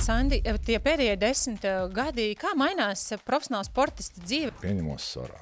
Sandi, tie pēdējie 10 gadi, kā mainās profesionāla sportista dzīve? Pieņemos sarā.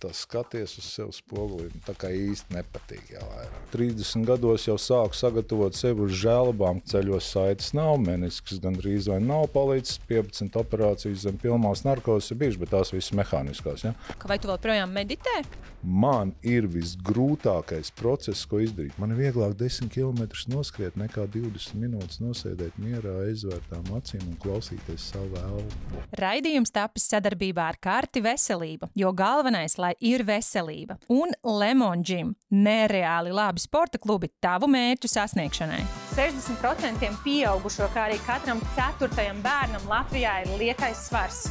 Tas skaties uz sevi spogulī, tā kā īsti nepatīk jau vairāk. 30 gados jau sāku sagatavot sevi uz žēlabām. Ceļos saites nav, menisks gandrīz vai nav palīdzis, 15 operācijas zem pilnās narkozes ir bijušas, bet tās visas mehāniskās. Ja? Vai tu vēl projām meditē? Man ir visgrūtākais process, ko izdarīt. Man ir vieglāk 10 km noskriet nekā 20 minūtes nosēdēt mierā, aizvērtām acīm un klausīties savu elpu. Raidījums tapis sadarbībā ar Karti Veselība, jo galvenais, lai ir veselība. Un Lemon Gym – nereāli labi sporta klubi tavu mērķu sasniegšanai. 60% pieaugušo, kā arī katram 4. bērnam Latvijā ir liekais svars.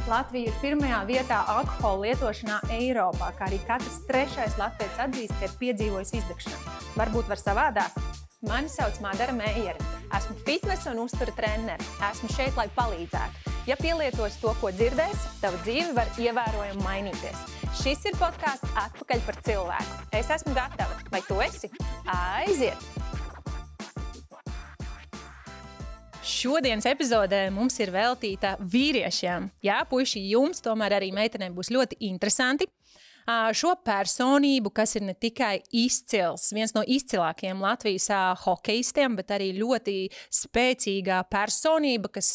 Latvija ir pirmajā vietā alkohola lietošanā Eiropā, kā arī katrs 3. latvietis atzīst, ka ir piedzīvojis izdegšanu. Varbūt var savādāk? Mani sauc Madara Meijere. Esmu fitnesa un uztura trenere. Esmu šeit, lai palīdzētu. Ja pielietos to, ko dzirdēsi, tava dzīve var ievērojami mainīties. Šis ir podcasts Atpakaļ par cilvēku. Es esmu gatava. Vai tu esi? Aiziet! Šodienas epizodē mums ir veltīta vīriešiem. Jā, puiši, jums tomēr arī meitenēm būs ļoti interesanti. Šo personību, kas ir ne tikai izcils, viens no izcilākajiem Latvijas hokejistiem, bet arī ļoti spēcīgā personība, kas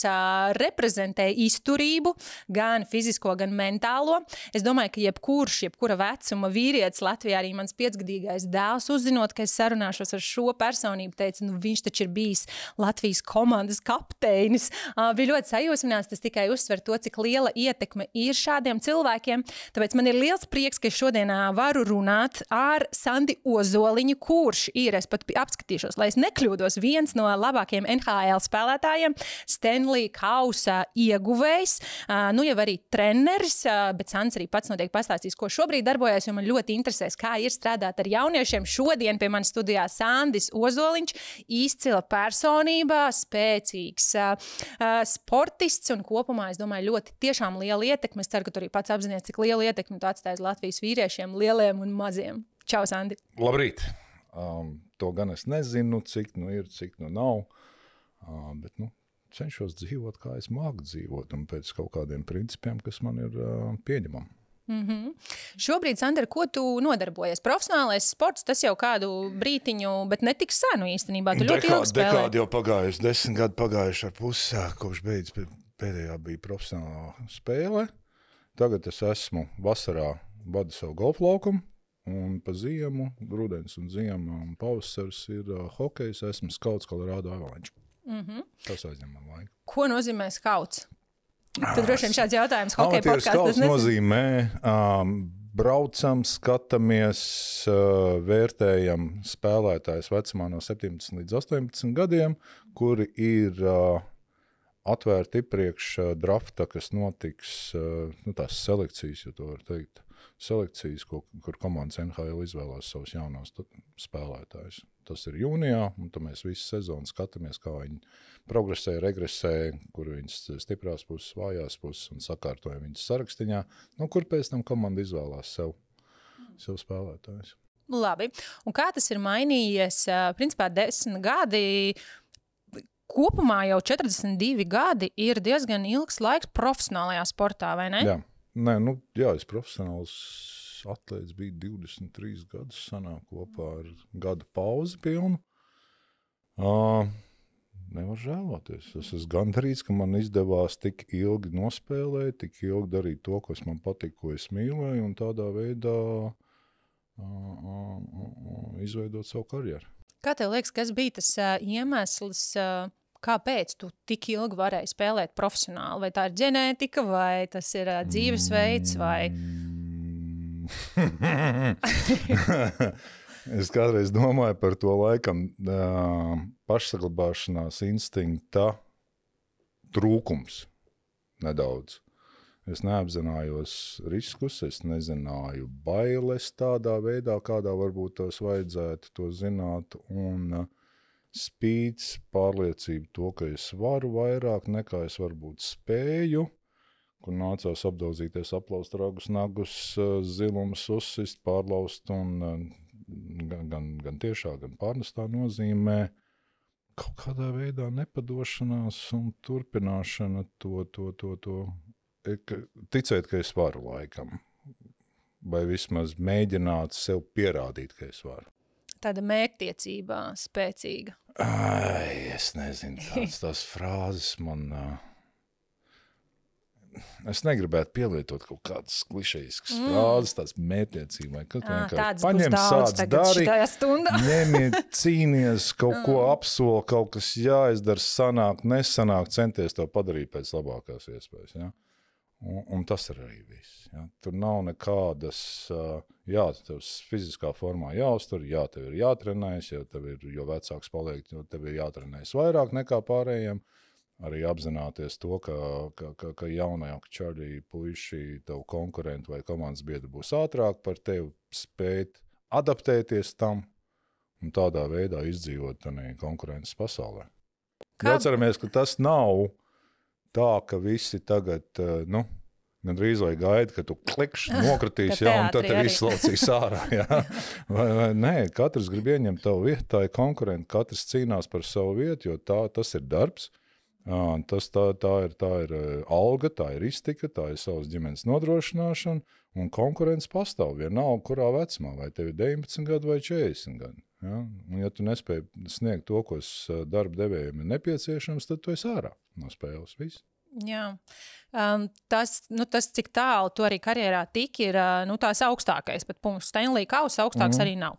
reprezentē izturību, gan fizisko, gan mentālo. Es domāju, ka jebkura vecuma vīrietis Latvijā, arī mans 5-gadīgais dēls, uzzinot, ka es sarunāšos ar šo personību, teica, viņš taču ir bijis Latvijas komandas kapteinis. Bija ļoti sajūsmināts, tas tikai uzsver to, cik liela ietekme ir šādiem cilvēkiem. Tāpēc man ir liels prieks, ka es šodien varu runāt ar Sandi Ozoliņu, kurš ir, es pat apskatīšos, lai es nekļūdos, viens no labākajiem NHL spēlētājiem, Stanley Kausa ieguvējs, nu jau arī treneris, bet Sands arī pats noteikti pastāstīs, ko šobrīd darbojas, jo man ļoti interesēs, kā ir strādāt ar jauniešiem. Šodien pie manis studijā Sandis Ozoliņš, izcila personība, spēcīgs sportists un kopumā, es domāju, ļoti tiešām liela ietekme. Es ceru, ka tu arī pats apzinies, cik liela ietekme tu atstāji Latvijas vīriešiem, lieliem un maziem. Čau, Sandi! Labrīt! To gan es nezinu, cik ir, cik nav, bet cenšos dzīvot, kā es māku dzīvot, un pēc kaut kādiem principiem, kas man ir pieņemami. Šobrīd, Sandra, ko tu nodarbojies? Profesionālais sports, tas jau kādu brītiņu, bet ne tik senu īstenībā. Tu ļoti ilgi spēlē. Dekādi jau pagājuši, 10 gadi pagājuši ar pusi, kopš beidz pēdējā bija profesionālā spēle. Tagad es esmu vasarā vadu savu golfu laukumu, un pa ziemu, rudens un ziema un pavasars ir hokejs, esmu skauts Colorado Avalanche. Tas aizņem man laiku. Ko nozīmē skauts? Tu droši vien šāds jautājums hokeja podkāstos nezinu. Nozīmē, braucam, skatāmies, vērtējam spēlētājs vecumā no 17 līdz 18 gadiem, kuri ir atvērti iepriekš drafta, kas notiks, tās selekcijas, ja to var teikt, selekcijas, kur komandas NHL izvēlās savus jaunos spēlētājus. Tas ir jūnijā, un tad mēs visu sezonu skatāmies, kā viņi progresē, regresē, kur viņas stiprās puses, vājās puses un sakārtojam viņas sarakstiņā, kur pēc tam komanda izvēlās sev spēlētājus. Labi, un kā tas ir mainījies, principā 10 gadi, kopumā jau 42 gadi ir diezgan ilgs laiks profesionālajā sportā, vai ne? Jā, es profesionāls atlēts biju 23 gadus, sanāk kopā ar gadu pauzi pilnu. Nevar žēloties. Es esmu gandarīts, ka man izdevās tik ilgi nospēlēt, tik ilgi darīt to, kas man patīk, ko es mīlēju, un tādā veidā izveidot savu karjeru. Kā tev liekas, kas bija tas iemesls, kāpēc tu tik ilgi varēji spēlēt profesionāli? Vai tā ir ģenētika, vai tas ir dzīvesveids, vai... Es kādreiz domāju par to laikam pašsaglabāšanās instinkta trūkums nedaudz. Es neapzinājos riskus, es nezināju bailes tādā veidā, kādā varbūt tos vajadzētu to zināt, un spīts pārliecību to, ka es varu vairāk nekā es varbūt spēju, kur nācās apdaudzīties, aplaust ragus, nagus, zilumus uzsist, pārlaust un gan tiešā, gan pārnestā nozīmē. kaut kādā veidā nepadošanās un turpināšana to. Ticēt, ka es varu laikam. Vai vismaz mēģināt sev pierādīt, ka es varu. Tāda mērķtiecība spēcīga. Es nezinu, tās frāzes man... Es negribētu pielietot kaut kādas klišejiskas frāzes, tādas mērķtiecība. Tādas būs daudz tagad šitajā stundā. Ņemiet, cīnies, kaut ko apsol, kaut kas jāizdara, sanāk, nesanāk, centies to padarīt pēc labākās iespējas. Ja? Un tas ir arī viss. Ja? Tur nav nekādas, tev fiziskā formā jāuztur, tev ir jātrenējas, jo vecāks paliek, jo tev ir jātrenējas vairāk nekā pārējiem. Arī apzināties to, ka jaunāki čaļi, puiši, tev konkurenti vai komandas biedri būs ātrāk par tevi, spēt adaptēties tam un tādā veidā izdzīvot konkurences pasaulē. Atceramies, ka tas nav tā, ka visi tagad, gandrīz vai gaida, ka tu klikšķi nokritīs, un tad tev izslaucīs ārā. Jā. Vai nē, katrs grib ieņemt tavu vietu, tā ir konkurenti, katrs cīnās par savu vietu, jo tas ir darbs, tā ir alga, tā ir iztika, tā ir savas ģimenes nodrošināšana, un konkurence pastāv vienalga, kurā vecumā, vai tev ir 19 gadu vai 40 gadu. Ja? Un ja tu nespēji sniegt to, kas darba devējiem ir nepieciešams, tad tu esi ārā no spēles. Viss. Jā. Tas, cik tālu tu arī karjerā tiki, ir tās augstākais, bet punkts Stanley Kausa augstāks arī nav.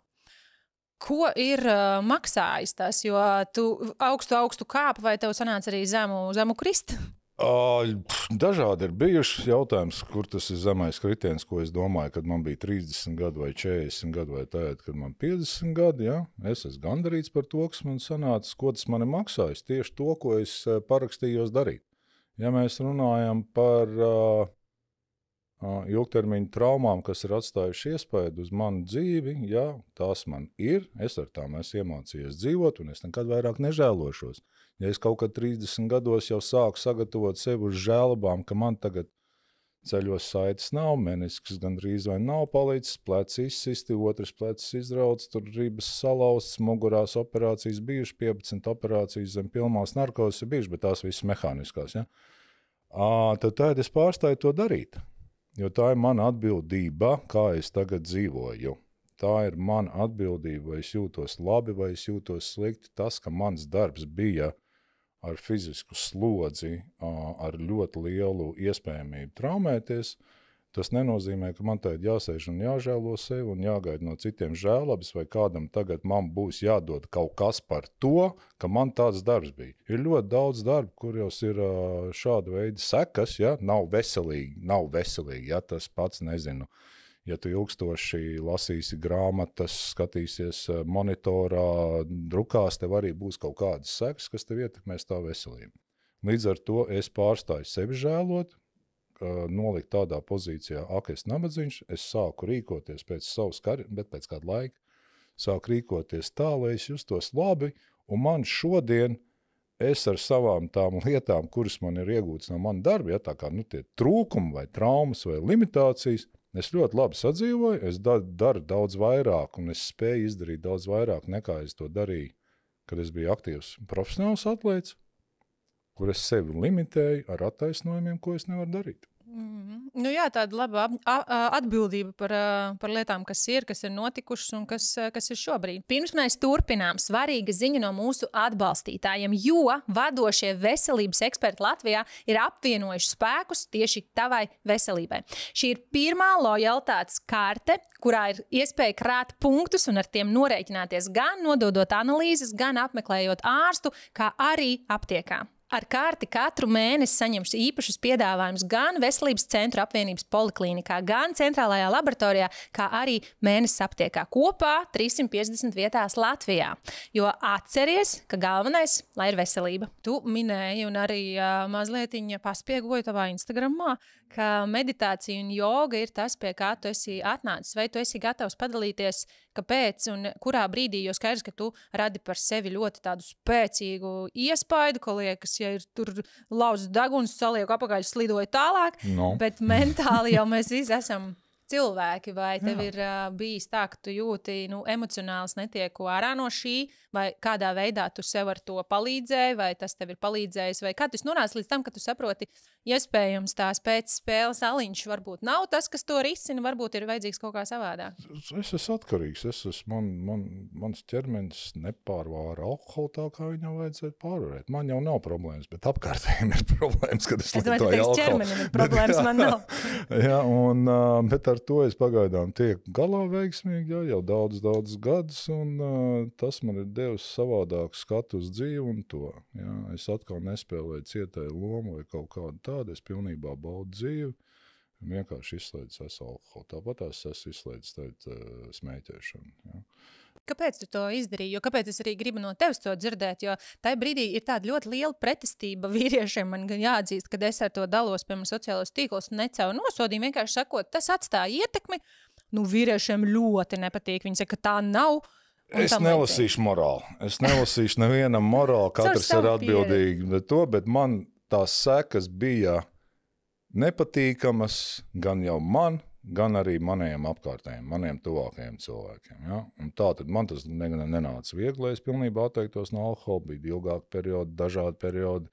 Ko ir maksājis tas, jo tu augstu kāpu vai tev sanāca arī zemu krist? Dažādi ir bijuši jautājums, kur tas ir zemais kritiens, ko es domāju, kad man bija 30 gadu vai 40 gadu vai tagad, kad man 50 gadi, ja? Es esmu gandarīts par to, kas man sanāca, ko tas man ir maksājis, tieši to, ko es parakstījos darīt. Ja mēs runājam par ilgtermiņa traumām, kas ir atstājuši iespaidu uz manu dzīvi, jā, tās man ir, es ar tām esmu iemācījies dzīvot, un es nekad vairāk nežēlošos. Ja es kaut kad 30 gados jau sāku sagatavot sevi uz žēlabām, ka man tagad ceļos saites nav, menisks gandrīz vai nav palīdzis, pleci izsisti, otrs plecis izrauts, tur ribas salauzts, mugurās operācijas bijuši, 15 operācijas zem pilmās narkozes ir bijuši, bet tās visas mehāniskās. Ja? Tad es pārstāju to darīt, jo tā ir mana atbildība, kā es tagad dzīvoju. Tā ir mana atbildība, vai es jūtos labi, vai es jūtos slikti. Tas, ka mans darbs bija ar fizisku slodzi, ar ļoti lielu iespējamību traumēties, tas nenozīmē, ka man tagad jāsēž un jāžēlo sevi un jāgaida no citiem žēlabas, vai kādam tagad man būs jādod kaut kas par to, ka man tāds darbs bija. Ir ļoti daudz darbu, kuros ir šāda veida sekas, ja, nav veselīgi, ja tas pats nezinu. Ja tu ilgstoši lasīsi grāmatas, skatīsies monitorā, drukās, tev arī būs kaut kādas sekas, kas tev ietekmēs tā veselību. Līdz ar to es pārstāju sevi žēlot, nolikt tādā pozīcijā, es nabadzīgs, es sāku rīkoties pēc savas karjeras, bet pēc kāda laika sāku rīkoties tā, lai es justos labi, un man šodien es ar savām tām lietām, kuras man ir iegūtas no mana darba, ja tā kā tie trūkumi vai traumas vai limitācijas, es ļoti labi sadzīvoju, es daru daudz vairāk, un es spēju izdarīt daudz vairāk, nekā es to darīju, kad es biju aktīvs profesionāls atlēts, kur es sevi limitēju ar attaisnojumiem, ko es nevaru darīt. Nu jā, tāda laba atbildība par lietām, kas ir notikušas un kas ir šobrīd. Pirms mēs turpinām, svarīga ziņa no mūsu atbalstītājiem, jo vadošie veselības eksperti Latvijā ir apvienojuši spēkus tieši tavai veselībai. Šī ir pirmā lojalitātes karte, kurā ir iespēja krāt punktus un ar tiem norēķināties gan nododot analīzes, gan apmeklējot ārstu, kā arī aptiekā. Ar karti katru mēnesi saņemšu īpašus piedāvājumus gan Veselības centru apvienības poliklīnikā, gan centrālajā laboratorijā, kā arī mēnesis aptiekā. Kopā 350 vietās Latvijā. Jo atceries, ka galvenais, lai ir veselība. Tu minēji un arī mazlietiņa paspiegoju tavā Instagramā, ka meditācija un joga ir tas, pie kā tu esi atnācis. Vai tu esi gatavs padalīties, kāpēc un kurā brīdī, jo skaidrs, ka tu radi par sevi ļoti tādu spēcīgu iespaidu, ko liekas, ja ir tur lauzu deguns, salieku apakaļ, slidoju tālāk, bet mentāli jau mēs visi esam cilvēki, vai tev ir bijis tā, ka tu jūti emocionāls netieku ārā no šī, vai kādā veidā tu sev ar to palīdzēji, vai tas tev ir palīdzējis, vai kā tu nonāci līdz tam, ka tu saproti, iespējams tās pēc spēles aliņš varbūt nav tas, kas to risina, varbūt ir vajadzīgs kaut kā savādāk. Es esmu atkarīgs, mans ķermenis nepārvāra alkoholu tā, kā viņam vajadzētu pārvarēt. Man jau nav problēmas, bet apkārtējiem ir problēmas, kad es lietoju alkoholu. Ķermenim ir problēmas, man nav. Jā, bet ar to es pagaidām tiek galā veiksmīgi, jau daudz gadus, un tas man ir devis savādāku skatu uz dzīvi un to. Jā. Es atkal nespēlēju cietēju lomu vai kaut kādu tādu, es pilnībā baudu dzīvi, vienkārši izslēdzu alkoholu. Tāpat es esmu izslēdzis smēķēšanu. Jā. Kāpēc tu to izdarīji? Jo kāpēc es arī gribu no tevis to dzirdēt? Jo tajā brīdī ir tāda ļoti liela pretestība vīriešiem. Man gan jāatzīst, kad es ar to dalos, piemēram, sociālos tīklos, neceru nosodījumu, vienkārši sakot, tas atstāja ietekmi. Vīriešiem ļoti nepatīk. Viņi saka, ka tā nav. Es nelasīšu morāli. Es nelasīšu nevienam morāli. Katrs ir atbildīgi par to, bet man tās sekas bija nepatīkamas gan jau man, gan arī maniem apkārtējiem, maniem tuvākajiem cilvēkiem. Ja? Un tā tad man tas nenāca viegli, es pilnībā atteiktos no alkohola, bija ilgāki periodi, dažādi periodi,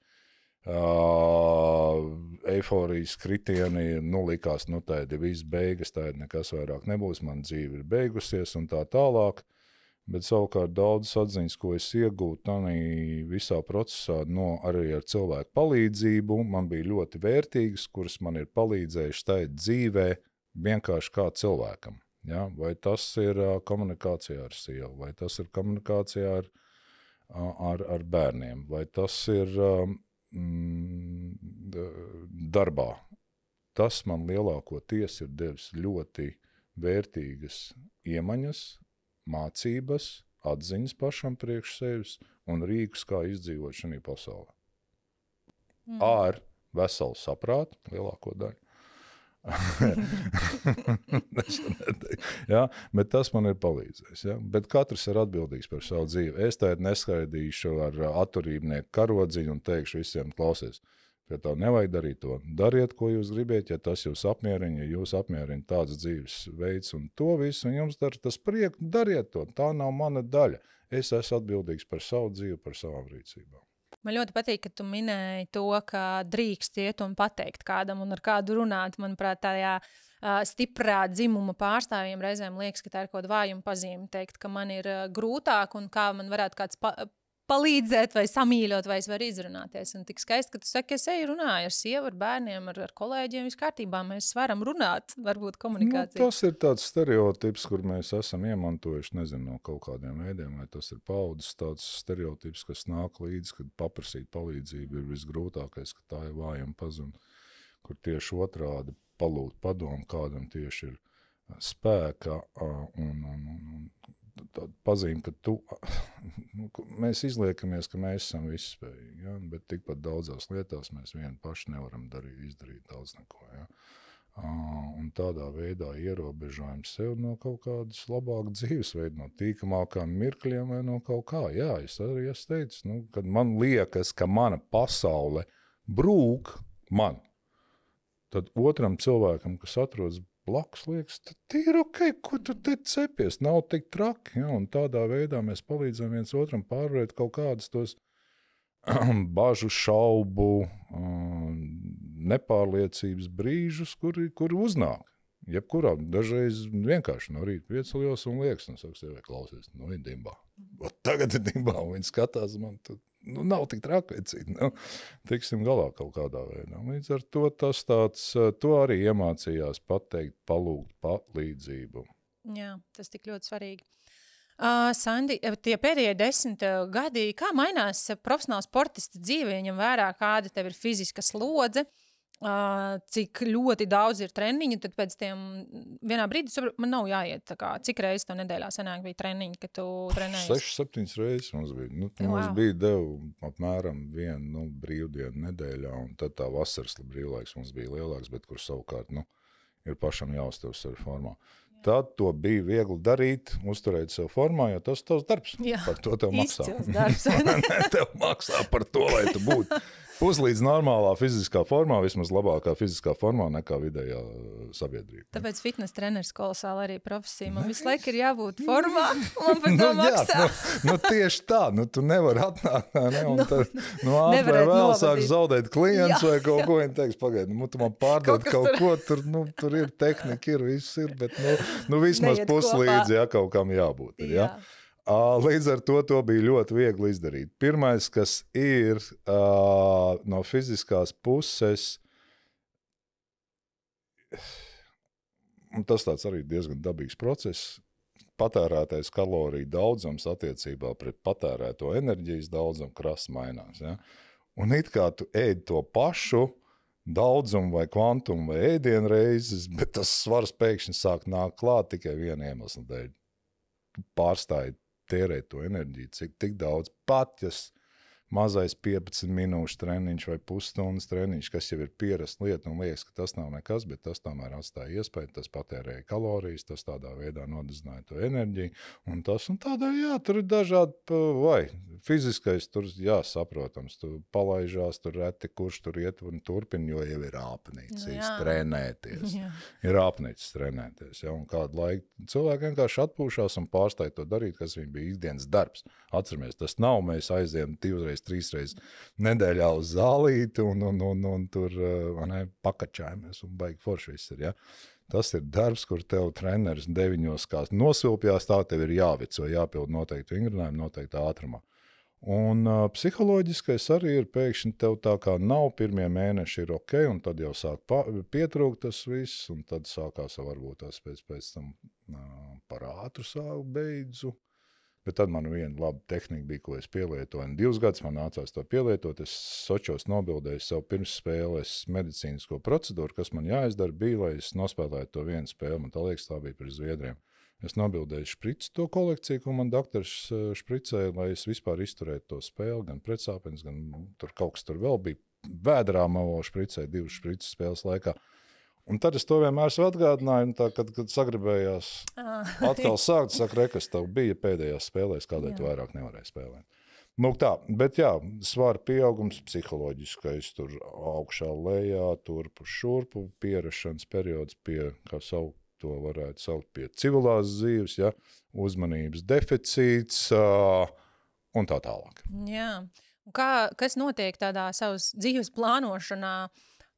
eiforijas kritieni, likās, tā ir viss beigas, tā ir nekas vairāk nebūs, man dzīve ir beigusies un tā tālāk. Bet savukārt daudzas atziņas, ko es iegūtu tādā visā procesā, arī ar cilvēku palīdzību, man bija ļoti vērtīgas, kuras man ir palīdzējušas tajā dzīvē vienkārši kā cilvēkam. Ja? Vai tas ir komunikācijā ar sievu, vai tas ir komunikācijā ar bērniem, vai tas ir darbā. Tas man lielākoties ir devis ļoti vērtīgas iemaņas, mācības, atziņas pašam priekš sevis un rīkus, kā izdzīvot šajā pasaulē. Ar veselu saprātu, lielāko daļu. Ja, bet tas man ir palīdzējis. Ja? Bet katrs ir atbildīgs par savu dzīvi. Es tagad neskaidīšu ar atturībnieku karodziņu un teikšu visiem klausies. Ja tev nevajag darīt to, dariet, ko jūs gribiet, ja tas jūs apmierina, ja jūs apmierina tāds dzīves veids un to visu, un jums dara tas prieku, dariet to, tā nav mana daļa. Es esmu atbildīgs par savu dzīvi, par savām rīcībām. Man ļoti patīk, ka tu minēji to, ka drīkst iet un pateikt kādam un ar kādu runāt. Manuprāt, tajā stiprā dzimuma pārstāvjiem reizēm liekas, ka tā ir kaut kāda vājuma pazīme teikt, ka man ir grūtāk un kā man varētu kāds palīdzēt vai samīļot, vai es varu izrunāties. Un tik skaisti, ka tu saki, es eju runāju ar sievu, ar bērniem, ar kolēģiem, viss kārtībā, mēs varam runāt, varbūt komunikācija. Tas ir tāds stereotips, kur mēs esam iemantojuši, nezinu, no kaut kādiem veidiem, vai tas ir paudzes tāds stereotips, kas nāk līdzi, kad paprasīt palīdzību ir visgrūtākais, ka tā ir vājuma pazuna, kur tieši otrādi palūgt padomu, kādam tieši ir spēka un pazīme, ka mēs izliekamies, ka mēs esam visspējīgi, ja? Bet tikpat daudzās lietās mēs vieni paši nevaram izdarīt daudz neko. Ja? Un tādā veidā ierobežojam sev no kaut kādas labākas dzīvesveida, no tīkamākām mirkļiem vai no kaut kā. Jā, es arī esmu teicis, kad man liekas, ka mana pasaule brūk man, tad otram cilvēkam, kas atrodas blakus, liekas, tad ir ok, ko tu te cepies, nav tik traki, ja? Un tādā veidā mēs palīdzam viens otram pārvarēt kaut kādus tos bažu, šaubu, nepārliecības brīžus, kuri uznāk. Jebkurā dažreiz vienkārši no rīta pieceļos un liekas, un saka, sevi klausies, ir dimbā. Tagad ir dimbā, un viņi skatās man, tad nav tik trakveicīgi, tiksim galā kaut kādā veidā. Līdz ar to tas tāds, to arī iemācījās pateikt, palūgt palīdzību. Jā, tas tik ļoti svarīgi. Sandi, tie pēdējie 10 gadi, kā mainās profesionāla sportista dzīve, ņem vērā, kāda tev ir fiziska slodze, cik ļoti daudz ir treniņu, tad pēc tiem vienā brīdī man nav jāiet, cik reizes tev nedēļā senāk bija treniņi, kad tu trenējies? 6-7 reizes mums bija. Mums bija devu apmēram vienu brīvdienu nedēļā, un tad tā vasaras brīvlaiks mums bija lielāks, bet kur savukārt ir pašam jāuztev sevi formā. Tad to bija viegli darīt, uzturēt sev formā, jo tas tavs darbs. Jā, par to tev maksā. Izcils darbs. Tev maksā par to, lai tu būtu Puslīdz normālā fiziskā formā, vismaz labākā fiziskā formā nekā vidējā sabiedrība. Tāpēc fitness treneris kolosāli arī profesija. Man visu laiku ir jābūt formā, un par to maksā. Tieši tā, tu nevari atnākt, ne, un tad, ātri vai vēl sāk zaudēt klients vai kaut ko, viņi teiks, pagaid, tu man pārdod kaut ko, tur ir tehnika, viss ir, bet, vismaz puslīdz, kaut kam jābūt ir, ja? Līdz ar to bija ļoti viegli izdarīt. Pirmais, kas ir no fiziskās puses, un tas tāds arī diezgan dabīgs process, patērētais kaloriju daudzums attiecībā pret patērēto enerģijas daudzumu krasi mainās. Ja? Un it kā tu ēd to pašu daudzumu vai kvantumu vai ēdienu reizes, bet tas svars pēkšņi sāk nākt klāt tikai viena iemesla dēļ. Pārstāj tērēt to enerģiju, tik daudz pat, ja mazais 15 minūšu treniņš vai pusstundas treniņš, kas jau ir pierast lieta un liekas, ka tas nav nekas, bet tas tomēr atstāja iespēju, tas patērēja kalorijas, tas tādā veidā nodezināja to enerģiju, un tas un tādā, tur ir dažādi, vai fiziskais, tur, saprotams, tu palaižās, tur reti, kurš tur iet un turpina, jo jau ir āpnīcis trenēties. Ir āpnīcis trenēties, un kādu laiku cilvēki vienkārši atpūšās un pārstāja to darīt, kas viņam bija ikdienas darbs. Atceramies, tas nav, mēs aizējam 2-3 nedēļā uz zālīti un tur pakačājamies un baigi forši viss ir, ja? Tas ir darbs, kur tev treneris 9 kā nosilpjās, tā tev ir jāvico, jāpild noteikti vingrinājumu, noteikti ātrumā. Un psiholoģiskais arī ir pēkšņi tev tā kā nav, pirmie mēneši ir ok, un tad jau sāk pietrūkt tas viss, un tad sākās varbūt tas pēc tam par ātru sāku beidzu. Bet tad man viena laba tehnika bija, ko es pielietoju. 2 gadus man nācās to pielietot. Es Sočos nobildēju sev pirms spēles medicīnisko procedūru, kas man jāizdara bija, lai es nospēlētu to vienu spēli. Man tā liekas, tā bija par Zviedriem. Es nobildēju špricu to kolekciju, ko man doktors špricēja, lai es vispār izturētu to spēli, gan pretsāpens, gan tur kaut kas tur vēl bija. Vēdrā mavo špricēja 2 šprices spēles laikā. Un tad es to vienmēr atgādināju, un tā, kad sagribējās atkal sākt, saka, kas tev bija pēdējās spēlēs, kādēļ tu vairāk nevarēji spēlēt. Tā, bet svara pieaugums psiholoģiskais, tur augšā lejā, turpu šurpu, pierašanas periods pie, kā to varētu saukt, pie civilās dzīves, uzmanības deficīts un tā tālāk. Jā, un kas notiek tādā savas dzīves plānošanā?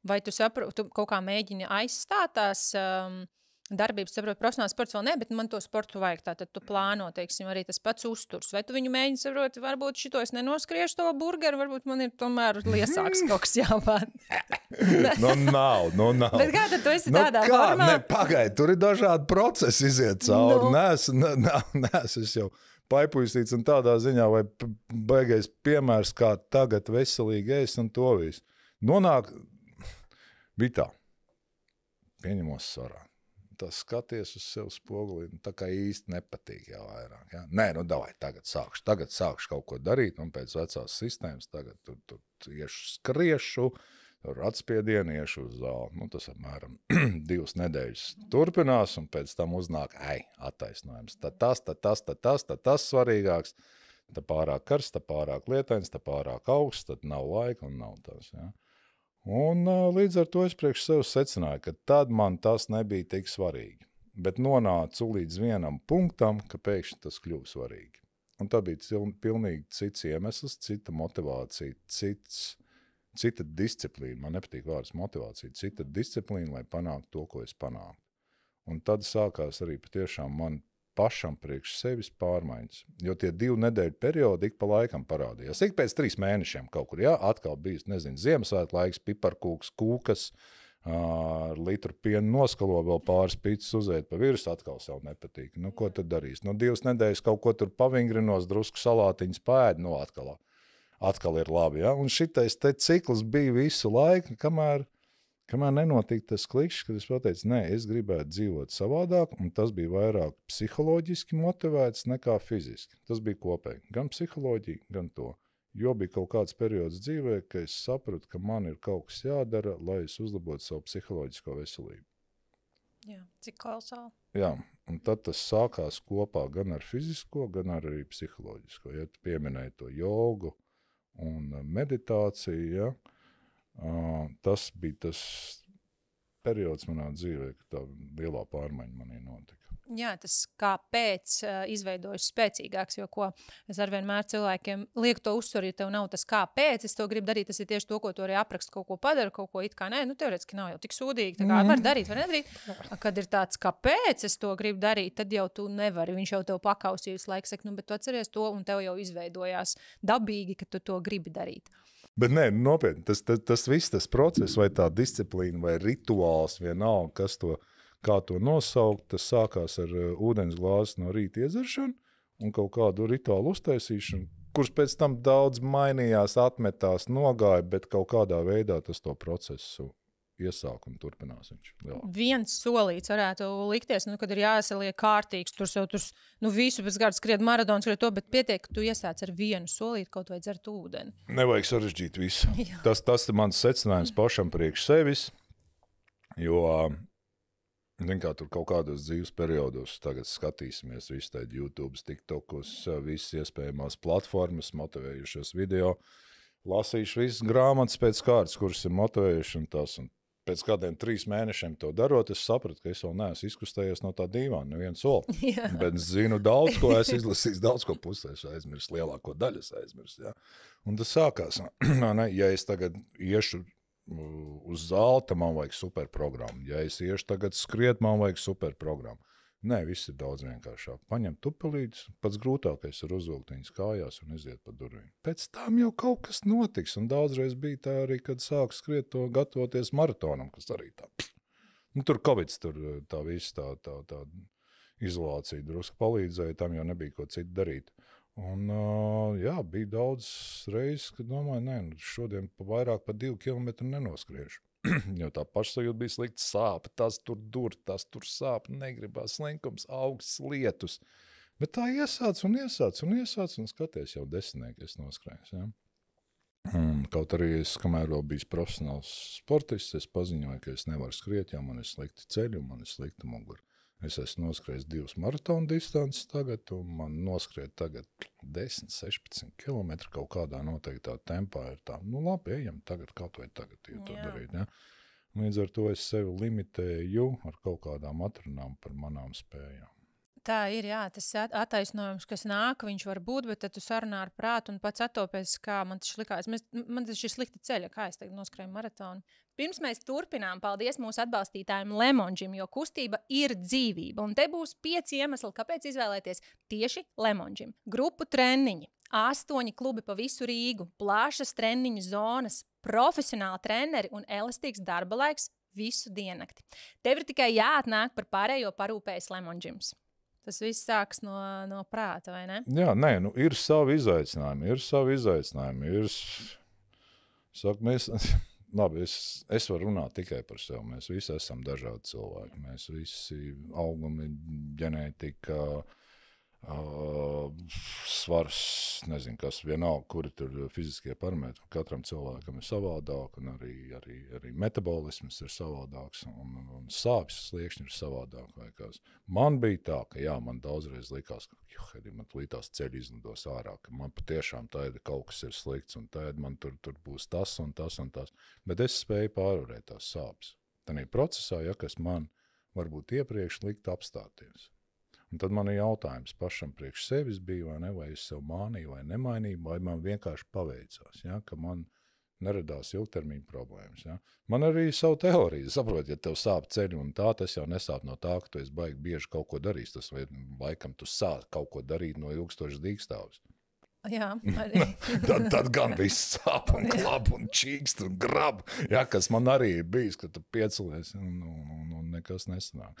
Vai tu saproti, tu kaut kā mēģini aizstāt tās darbības, saproti, profesionāls sports vēl ne, bet man to sportu vajag, tātad tu plāno, teiksim, arī tas pats uzturs. Vai tu viņu mēģini saproti, varbūt šito es nenoskriešu to burgeru, varbūt man ir tomēr liesāks kaut kas jāpāt. Nav. Bet kā tad tu esi tādā formā? Pagaid, tur ir dažādi procesi iziet cauri. Nē, es jau paipūstīts un tādā ziņā, vai baigais piemērs, kā tagad veselīgi ēst un to visu. Nonāk bija tā, pieņemos svarā. Tas skaties uz sevi spogulī, tā kā īsti nepatīk jau vairāk. Ja? Nē, davai, tagad sākšu kaut ko darīt, un pēc vecās sistēmas tagad tur iešu skriešu, tur atspiedienu, iešu uz zāli. Tas apmēram 2 nedēļas turpinās, un pēc tam uznāk, attaisnojums. Tad tas svarīgāks, tad pārāk karsts, tad pārāk lietains, tad pārāk augsts, tad nav laika un nav tas, ja? Un līdz ar to es priekš sev secināju, ka tad man tas nebija tik svarīgi. Bet nonācu līdz vienam punktam, ka pēkšņi tas kļuva svarīgi. Un tā bija pilnīgi cits iemesls, cita motivācija, cita disciplīna. Man nepatīk vārds motivācija, cita disciplīna, lai panāktu to, ko es panāktu. Un tad sākās arī patiešām man pašam priekš sevis pārmaiņas. Jo tie 2 nedēļu periodi ik pa laikam parādījās. Ik pēc 3 mēnešiem kaut kur, atkal bijis, Ziemassvētku laiks, piparkūks, kūkas, ar litru pienu noskalo, vēl pāris pīcis uzēt pa virs, atkal sev nepatīk. Ko tad darīs? 2 nedēļas kaut ko tur pavingrinos, drusku salātiņas pēd, atkal ir labi. Ja? Un šitais te cikls bija visu laiku, kamēr nenotika tas klikšķis, kad es pateicu, nē, es gribētu dzīvot savādāk, un tas bija vairāk psiholoģiski motivēts nekā fiziski. Tas bija kopēji, gan psiholoģija, gan to. Jo bija kaut kāds periods dzīvē, ka es sapratu, ka man ir kaut kas jādara, lai es uzlabotu savu psiholoģisko veselību. Jā, cik kolosāli. Jā, un tad tas sākās kopā gan ar fizisko, gan arī psiholoģisko. Ja tu pieminēji to jogu un meditācija. Ja? Tas bija tas periods manā dzīvē, kad tā lielā pārmaiņa manī notika. Jā, tas kāpēc izveidojas spēcīgāks, jo ko es arvien mēr cilvēkiem lieku to uzsvaru, ja tev nav tas kāpēc, es to gribu darīt, tas ir tieši to, ko tu arī aprakst, kaut ko padara, kaut ko it kā nē, teorētiski nav jau tik sūdīgi, tā kā var darīt, var nedarīt. Kad ir tāds, kāpēc es to gribu darīt, tad jau tu nevari, viņš jau tev pakausīs laiks, saka, bet tu atceries to, un tev jau izveidojās dabīgi, ka tu to gribi darīt. Bet nē, nopietni, tas viss, tas process, vai tā disciplīna, vai rituāls, vienalga, kas to, kā to nosaukt, tas sākās ar ūdens glāzi no rīta iedzeršanu un kaut kādu rituālu uztaisīšanu, kurš pēc tam daudz mainījās, atmetās, nogāja, bet kaut kādā veidā tas to procesu iesāk un turpinās viņš. Jā. Viens solīts varētu likties, kad ir jāsaliek kārtīgs, tur visu pēc gada skriet maratonu, skriet to, bet pietiek, ka tu iesāc ar vienu solīti, kaut vai dzert ūdeni. Nevajag sarežģīt visu. Tas ir mans secinājums pašam priekš sevis, jo kā tur kaut kādos dzīves periodos tagad skatīsimies visu tādu YouTube, TikTokos, visas iespējamās platformas, motivējušos video, lasīšu visas grāmatas pēc kārtas, kuras ir motivējuši un tas. Un pēc kādiem 3 mēnešiem to darot, es sapratu, ka es vēl neesmu izkustējies no tā dīvāna, nevienu soli. Bet es zinu daudz, ko es izlasīju, daudz ko pusē es aizmirsu, lielāko daļu es aizmirsu. Ja? Un tas sākās. Ja es tagad iešu uz zāli, tad man vajag superprogrammu. Ja es iešu tagad skriet, man vajag superprogrammu. Nē, viss ir daudz vienkāršāk. Paņem tupelītes, pats grūtākais ir uzvilkt viņas kājās un iziet pa durvīm. Pēc tam jau kaut kas notiks, un daudzreiz bija tā arī, kad sāk skriet to gatavoties maratonam, kas arī tā. Tur Covid, tur tā visa tā izolācija drusku palīdzēja, tam jau nebija ko citu darīt. Un jā, bija daudz reizes, kad domāju, šodien vairāk pa 2 kilometru nenoskriešu. Jo tā pašsajūta bija slikta, sāp, tas tur dur, tas tur sāp, negribās slinkums, augsts, lietus. Bet tā iesāc un skaties jau desmitnieki es noskrējos. Ja? Kaut arī es, kamēr vēl bijis profesionāls sportists, es paziņoju, ka es nevaru skriet, jo man ir slikti ceļi un man ir slikta mugura. Es esmu noskrējis 2 maratonu distances tagad, un man noskriet tagad 10-16 kilometri kaut kādā noteiktā tempā ir tā. Labi, ejam tagad, kaut vai tagad to darīt. Ja? Līdz ar to es sevi limitēju ar kaut kādām atrunām par manām spējām. Tā ir, jā, tas attaisnojums, kas nāk, viņš var būt, bet tad tu sarunā ar prātu un pats attopies, kā man tas likās. Man tas ir slikti ceļa, kā es tagad noskrēju maratonu. Pirms mēs turpinām, paldies mūsu atbalstītājiem Lemonžim, jo kustība ir dzīvība. Un te būs 5 iemesli, kāpēc izvēlēties tieši Lemonžim. Grupu treniņi, 8 klubi pa visu Rīgu, plašas treniņu zonas, profesionāli treneri un elastīgs darba laiks visu diennakti. Tev ir tikai jāatnāk par pārējo parūpējas Lemonžims. Tas viss sāks no prāta, vai ne? Jā, ir savi izaicinājumi, Labi, es varu runāt tikai par sevi. Mēs visi esam dažādi cilvēki. Mēs visi augumi, ģenētika, svars, nezinu, kas vienalga, kuri tur fiziskie parametri. Katram cilvēkam ir savādāk, un arī metabolisms ir savādāks, un sāpes sliekšņi ir savādāk. Man bija tā, ka jā, man daudzreiz likās, ka man tās ceļi izlidos ārā, ka man patiešām tāda kaut kas ir slikts, un tāda man tur būs tas un tas un tas. Bet es spēju pārvarēt tās sāpes. Tanī procesā, kas man varbūt iepriekš likt apstāties. Un tad man ir jautājums pašam priekš sevis bija, vai es sev mānīju vai nemainīju, vai man vienkārši paveicās, ka man neradās ilgtermiņa problēmas. Ja? Man arī savu teoriju, saprot, ja tev sāp ceļi un tā, tas jau nesāp no tā, ka tu esi baigi bieži kaut ko darījis, tas vai laikam tu sāc kaut ko darīt no ilgstošas dīkstāvus. Jā, arī. tad gan viss sāp un klab un čīkst un grab, kas man arī ir bijis, ka tu piecelies un nekas nesanāk.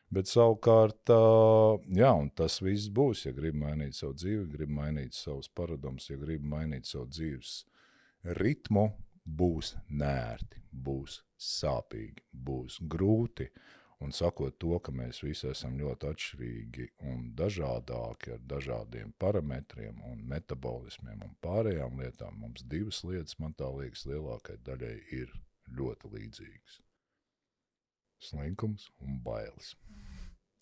Bet savukārt, un tas viss būs, ja gribi mainīt savu dzīvi, gribi mainīt savus paradumus, ja gribi mainīt savu dzīves ritmu, būs nērti, būs sāpīgi, būs grūti. Un sakot to, ka mēs visi esam ļoti atšķirīgi un dažādāki ar dažādiem parametriem un metabolismiem un pārējām lietām, mums 2 lietas, man tā liekas, lielākai daļai ir ļoti līdzīgas. Slinkums un bailes.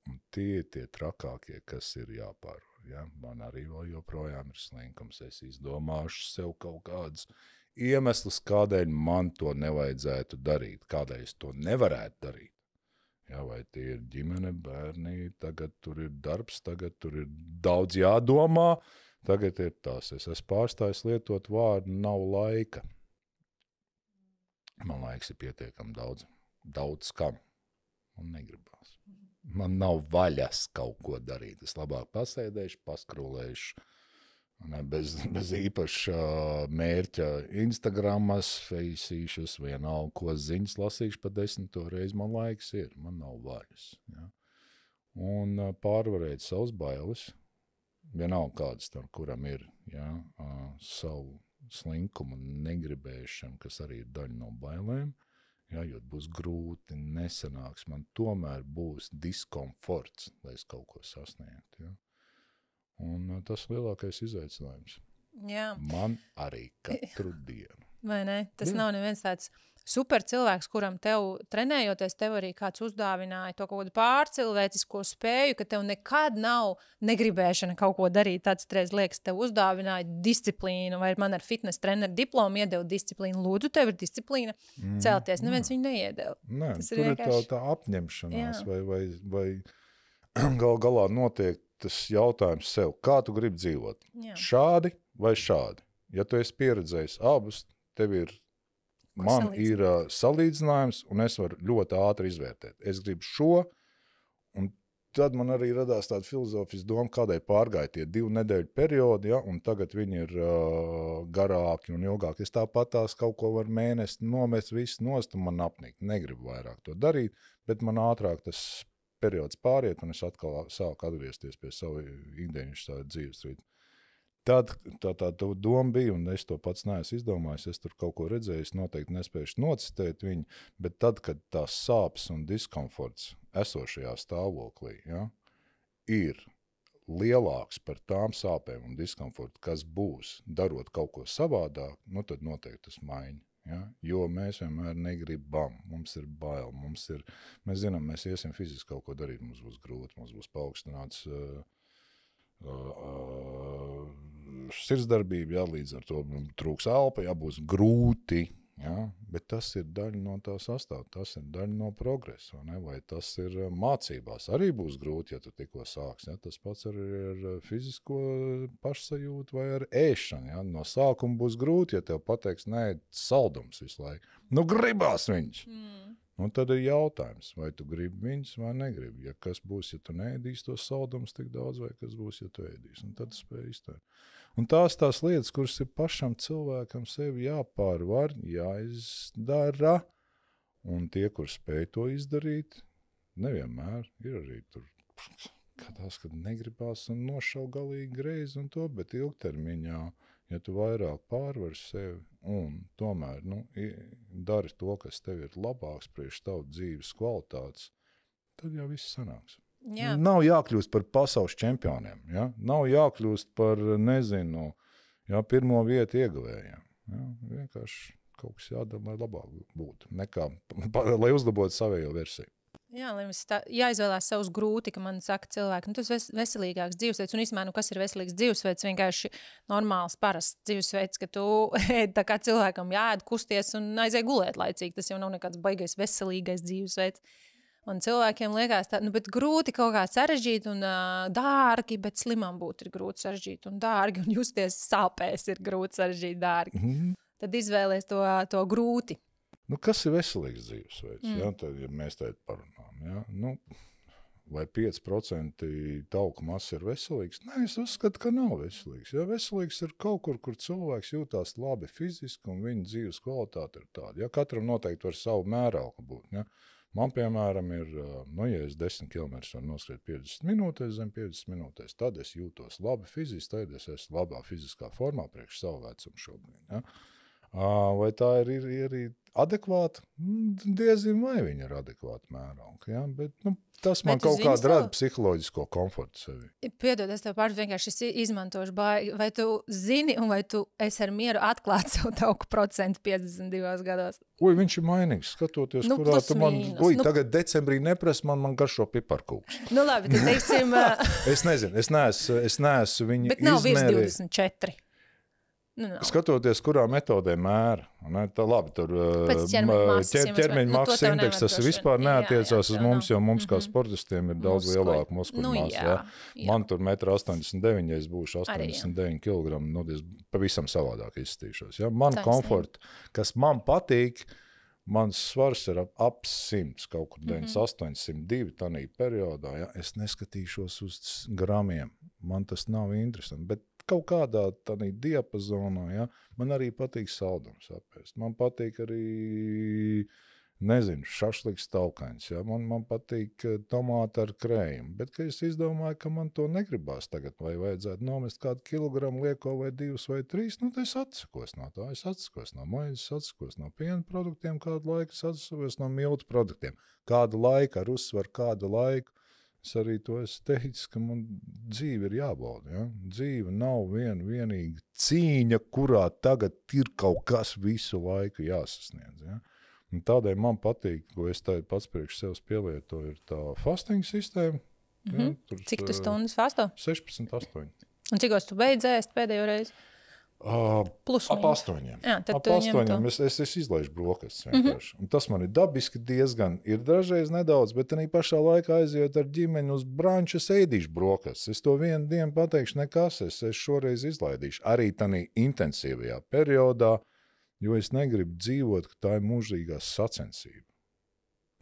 Un tie ir tie trakākie, kas ir jāpārvar. Ja? Man arī vēl joprojām ir slinkums. Es izdomāšu sev kaut kādus iemeslus, kādēļ man to nevajadzētu darīt, kādēļ es to nevarētu darīt. Ja, vai tie ir ģimene, bērni, tagad tur ir darbs, tagad tur ir daudz jādomā, tagad ir tās. Es esmu pārstājis lietot vārdu nav laika. Man laiks ir pietiekami daudz kam. Un negribās. Man nav vaļas kaut ko darīt. Es labāk pasēdēšu, paskrolēšu, ne, bez īpaša mērķa Instagramas, feisīšas, vienalga, ko ziņas lasīšu pa 10. reizi. Man laiks ir, man nav vaļas. Ja? Un pārvarēt savus bailes, vienalga kādas tam, kuram ir, ja, savu slinkumu negribēšanu, kas arī ir daļa no bailēm, ja, jo būs grūti, nesanāks, man tomēr būs diskomforts, lai es kaut ko sasniegtu. Ja. Un tas lielākais izaicinājums. Jā. Man arī katru dienu. Vai ne? Tas nav neviens tāds super cilvēks, kuram tev trenējoties, tev arī kāds uzdāvināja to kaut kādu pārcilvēcisko spēju, ka tev nekad nav negribēšana kaut ko darīt. Tāds reiz liekas, tev uzdāvināja disciplīnu, vai man ar fitness treneru diplomu iedeva disciplīnu. Lūdzu, tev ir disciplīna celties. Neviens viņu neiedeva. Nē, tur ir tā apņemšanās, vai galā notiek tas jautājums sev, kā tu gribi dzīvot? Jā. Šādi vai šādi? Ja tu esi pieredzējis abus, tev ir, man ir salīdzinājums, un es varu ļoti ātri izvērtēt. Es gribu šo, un tad man arī radās tāda filozofijas doma, kādēļ pārgāja tie 2 nedēļu periodi, ja, un tagad viņi ir garāki un ilgāki. Es tāpat tās kaut ko var mēnesi nomest, visu nost, un man apnīk. Negribu vairāk to darīt, bet man ātrāk tas periods pāriet, un es atkal sāku atgriezties pie savu ikdienišķā dzīvesrīta. Tad tā doma bija, un es to pats neesmu izdomājis, es tur kaut ko redzēju, es noteikti nespējuši nocitēt viņu, bet tad, kad tās sāpes un diskomforts esošajā stāvoklī, ja, ir lielāks par tām sāpēm un diskomfortu, kas būs darot kaut ko savādāk, nu tad noteikti tas maiņa. Ja? Jo mēs vienmēr negribam, mums ir bail, mēs zinām, mēs iesim fiziski kaut ko darīt, mums būs grūti, mums būs paaugstināts sirdsdarbība, ja, līdz ar to trūks elpa, ja, būs grūti, ja? Bet tas ir daļa no tā sastāv, tas ir daļa no progresa, vai tas ir mācībās, arī būs grūti, ja tu tikko sāks, ja? Tas pats arī ar fizisko pašsajūtu vai ar ēšanu, ja? No sākuma būs grūti, ja tev pateiks, nē, saldums visu laiku, nu gribās viņš. Un tad ir jautājums, vai tu gribi viņus vai negribi. Ja kas būs, ja tu neēdīsi tos saldumus tik daudz, vai kas būs, ja tu ēdīsi. Un tad tu spēj iztērt. Un tās lietas, kuras ir pašam cilvēkam sevi jāpārvar, jāizdara. Un tie, kur spēj to izdarīt, nevienmēr ir arī tur, kad negribās un nošau galīgi greizi un to, bet ilgtermiņā, ja tu vairāk pārvari sevi un tomēr dari to, kas tev ir labāks priekš tavu dzīves kvalitātes, tad jau viss sanāks. Jā. Nav jākļūst par pasaules čempioniem, ja? Nav jākļūst par, nezinu, ja, pirmo vietu ieguvējiem. Ja? Vienkārši kaut kas jādara, lai labāk būtu, nekā, lai uzlabotu savējo versiju. Jā, lai mums jāizvēlās savus grūti, ka man saka cilvēki, tas veselīgāks dzīvesveids, un īstenībā, kas ir veselīgs dzīvesveids, vienkārši normāls, parasts dzīvesveids, ka tu tā kā cilvēkam jāēd, kusties un aizēj gulēt laicīgi, tas jau nav nekāds baigais veselīgais dzīvesveids. Un cilvēkiem liekas tā, bet grūti kaut kā sarežģīt un dārgi, bet slimam būt ir grūti sarežģīt un dārgi, un justies sāpēs ir grūti sarežģīt dārgi. Tad izvēlies to grūti. Kas ir veselīgs dzīvesveids? Ja? Tad, ja mēs teikt parunām, ja? Vai 5% tauku masa ir veselīgs? Nē, es uzskatu, ka nav veselīgs. Ja? Veselīgs ir kaut kur cilvēks jūtās labi fiziski un viņa dzīves kvalitāte ir tāda. Ja? Katram noteikti var savu mērauku būt. Ja? Man, piemēram, ir, ja es 10 km var noskriet 50 minūtēs, zem 50 minūtēs, tad es jūtos labi fiziski, tad es esmu labā fiziskā formā priekš savu vecumu šobrīd. Ja? Vai tā ir arī adekvāti, diezin vai viņi ir adekvāti mērogi, ja? Bet, tas man kaut kādu rada psiholoģisko komfortu sevi. Piedod, es tev pāris vienkārši izmantošu bāju. Vai tu zini un vai tu esi ar mieru atklāt savu tauku procentu 52 gados? Viņš ir mainīgs, skatoties, kurā tu man... Tagad decembrī neprasa, man garšo piparkūks. Labi, tad teiksim... Es nezinu, es neesmu viņu bet nav virs 24. Skatoties, kurā metodē mēra. Tā labi, tur ķermeņa masas indeks, tas vispār neatiecās uz mums, jo mums kā sportistiem ir daudz lielāka muskuļu masa. Man tur 1,89 m, ja es būšu 89 kg, pavisam savādāk izstīšos. Ja? Man komforta, kas man patīk, mans svars ir ap 100, kaut kur 98, 102 tanī periodā. Ja? Es neskatīšos uz gramiem, man tas nav interesanti, bet kaut kādā tādā diapazonā, ja, man arī patīk saldums apēst. Man patīk arī, šašliks taukains, ja, man patīk tomāti ar krējumu. Bet, kad es izdomāju, ka man to negribās tagad, vai vajadzētu nomest kādu kilogramu lieko vai 2 vai 3, tad es atsakos no tā. Es atsakos no maizes, atsakos no piena produktiem kādu laiku, es atsakos no miltu produktiem. Kādu laiku, ar uzsvaru kādu laiku. Es arī to esmu teicis, ka man dzīve ir jābauda. Ja? Dzīve nav vienīga cīņa, kurā tagad ir kaut kas visu laiku jāsasniedz. Ja? Un tādēļ man patīk, ko es pats priekš sevis pielietoju, ir tā fasting sistēma. Ja? Cik tu stundas fasto? 16, 8. Un cikos tu beidz ēst pēdējo reizi? Plus ap 8. Jā, ap 8. Es izlaižu brokastis vienkārši. Un tas man ir dabiski diezgan, ir dažreiz nedaudz, bet arī pašā laikā aiziet ar ģimeni uz branču, es ēdīšu brokastis. Es to vienu dienu pateikšu nekas, es šoreiz izlaidīšu. Arī tādā intensīvajā periodā, jo es negribu dzīvot, ka tā ir mūžīgā sacensība.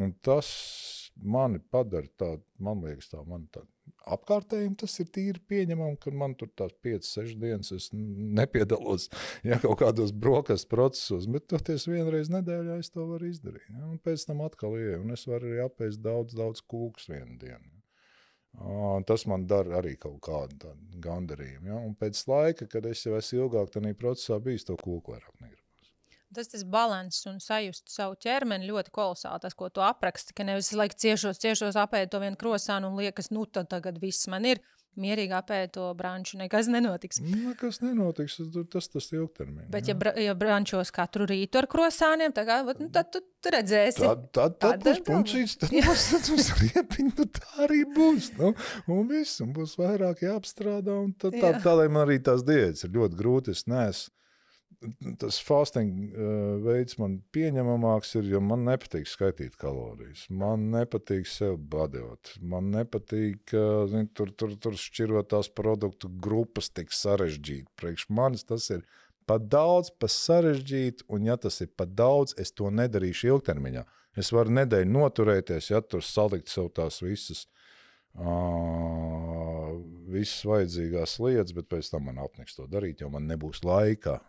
Un tas mani padara tādu, man liekas, tādu apkārtējiem tas ir tīri pieņemam, ka man tur tās 5-6 dienas es nepiedalos kaut kādos brokastu procesos, bet toties vienreiz nedēļā es to varu izdarīt. Ja? Un pēc tam atkal ieju, un es varu arī apēst daudz kūkus vienu dienu. Tas man dara arī kaut kādu tādu gandarījumu. Ja? Un pēc laika, kad es jau esmu ilgāk tādā procesā bijis, to kūku vairāk negribas. Tas balanss un sajust savu ķermeni ļoti kolosāli, tas, ko tu apraksti, ka nevis laiku ciešos apēd to vienu krosānu un liekas, tad tagad viss man ir, mierīgi apēd to branču, nekas nenotiks. Nekas nenotiks, tas ilgtermiņā. Bet ja brančos katru rītu ar krosāniem, tad tu redzēsi. Tad būs puncīts, tad būs riepiņi, tā arī būs. Un viss, un būs vairāk jāapstrādā, un tādēļ man arī tās diētas ir ļoti grūti, es neesmu. Tas fasting veids man pieņemamāks ir, jo man nepatīk skaitīt kalorijas. Man nepatīk sev badot. Man nepatīk tur šķirot tās produktu grupas tik sarežģīt. Priekš manis tas ir pa daudz, pa sarežģīt, un ja tas ir pa daudz, es to nedarīšu ilgtermiņā. Es varu nedēļu noturēties, ja tur salikt sev tās visas vajadzīgās lietas, bet pēc tam man apniks to darīt, jo man nebūs laika.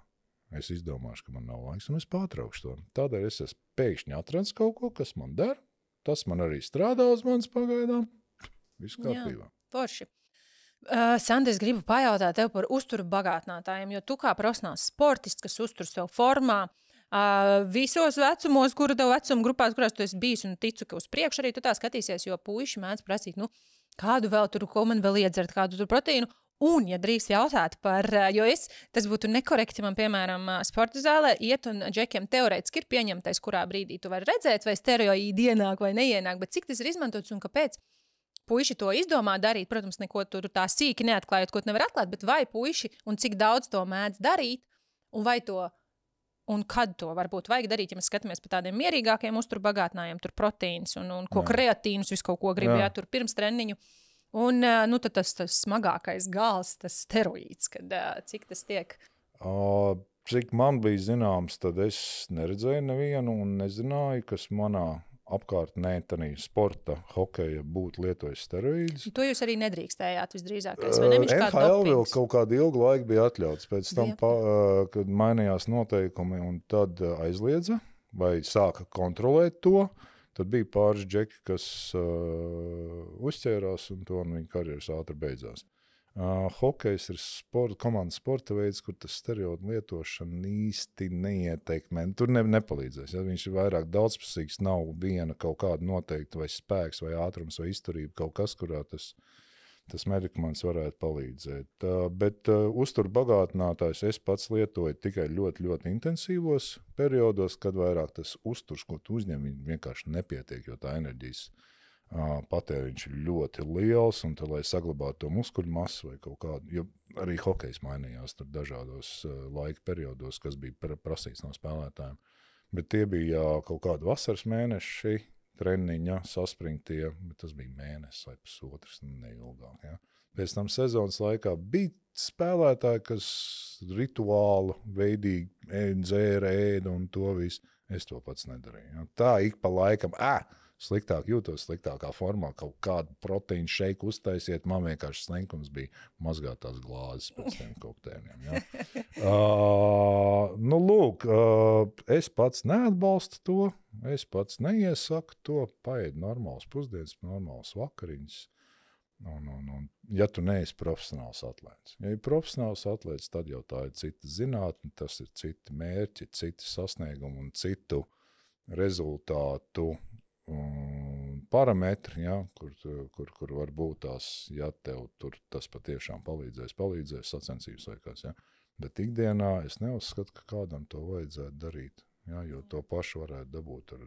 Es izdomāšu, ka man nav laiks, un es pārtraukšu to. Tādēļ es esmu pēkšņi atradis kaut ko, kas man der. Tas man arī strādā uz manas pagaidām. Viss kārtībā. Jā, forši. Sandra, es gribu pajautāt tev par uzturu bagātinātājiem, jo tu kā profesionāls sportists, kas uztur sev formā, visos vecumos, kura tev vecuma grupās, kurās tu esi bijis, un ticu, ka uz priekšu arī tu tā skatīsies, jo puiši mēdz prasīt, kādu vēl tur, ko man vēl iedzert, kādu tur proteīnu. Un, ja drīz jautāt par, jo tas būtu nekorekti man, piemēram, sporta zālē, iet un džekiem teorētiski ir pieņemtais, kurā brīdī tu vari redzēt, vai steroīdi ienāk vai neienāk, bet cik tas ir izmantots un kāpēc puiši to izdomā darīt, protams, neko tur tā sīki neatklājot, ko tu nevar atklāt, bet vai puiši un cik daudz to mēdz darīt, un vai to, un kad to varbūt vajag darīt, ja mēs skatāmies par tādiem mierīgākiem uzturbagātinājiem, tur proteīns un ko kreatīnus, visu kaut ko grib, tur pirms treniņu. Un tad tas smagākais gals, tas steroīds, kad cik tas tiek? Cik man bija zināms, tad es neredzēju nevienu un nezināju, kas manā apkārtnē tanī sporta, hokeja būtu lietojis steroīdus. To jūs arī nedrīkstējāt visdrīzākais, vai ne? NHL vēl kaut kādu ilgu laiku bija atļauts, pēc tam, kad mainījās noteikumi un tad aizliedza vai sāka kontrolēt to. Tad bija pāris džeki, kas uzķērās, un to viņa karjeras ātri beidzās. Hokejs ir komandas sporta veids, kur tas steroidu lietošana īsti neietekmē. Tur nepalīdzēs. Ja? Viņš ir vairāk daudzpusīgs, nav viena kaut kāda noteikta vai spēks, vai ātrums, vai izturība, kaut kas, kurā tas medikaments varētu palīdzēt. Bet uzturbagātinātājs es pats lietoju tikai ļoti, ļoti intensīvos periodos, kad vairāk tas uzturs, ko tu uzņem, vienkārši nepietiek, jo tā enerģijas patēriņš ir ļoti liels, un tad, lai saglabātu to muskuļu masu vai kaut kādu, jo arī hokejs mainījās tur dažādos laika periodos, kas bija prasīts no spēlētājiem. Bet tie bija kaut kādi vasaras mēneši, treniņa, saspringtie, bet tas bija mēnesis vai pusotrs, neilgāk. Ja. Pēc tam sezonas laikā bija spēlētāji, kas rituālu veidīgi dzēra, ēda un to visu. Es to pats nedarīju. Ja. Tā ik pa laikam, sliktāk jūtos, sliktākā formā, kaut kādu proteīnu šeiku uztaisiet, man vienkārši slenkums bija mazgāt tās glāzes pēc tiem koktēļiem. Ja. Lūk, es pats neatbalstu to, es pats neiesaku to, paēd normāls pusdienas, normāls vakariņas, un ja tu neesi profesionāls atlēts. Ja ir profesionāls atlēts, tad jau tā ir cita zinātne, tas ir citi mērķi, citi sasniegumi un citu rezultātu parametri, ja, kur var būt tās, ja tev tur tas patiešām palīdzēs sacensības vai kas, ja. Bet ikdienā es neuzskatu, ka kādam to vajadzētu darīt, ja, jo to pašu varētu dabūt ar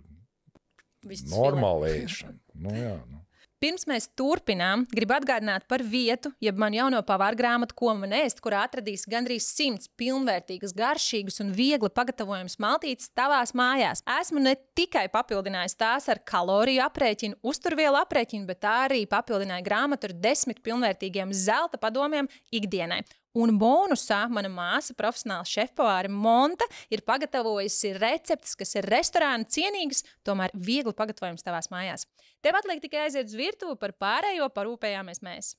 normālu ēšanu. Pirms mēs turpinām, gribu atgādināt par vietu, jeb man jauno pavāra grāmatu, ko man ēst, kurā atradīs gandrīz 100 pilnvērtīgas, garšīgas un viegli pagatavojamas maltītes tavās mājās. Esmu ne tikai papildinājis tās ar kaloriju aprēķinu, uzturvielu aprēķinu, bet arī papildināju grāmatu ar 10 pilnvērtīgiem zelta padomiem ikdienai. Un bonusā mana māsa, profesionāla šefpavāre Monta, ir pagatavojusi receptes, kas ir restorāna cienīgas, tomēr viegli pagatavojams tavās mājās. Tev atliek tikai aiziet uz virtuvi, par pārējo parūpējāmies mēs.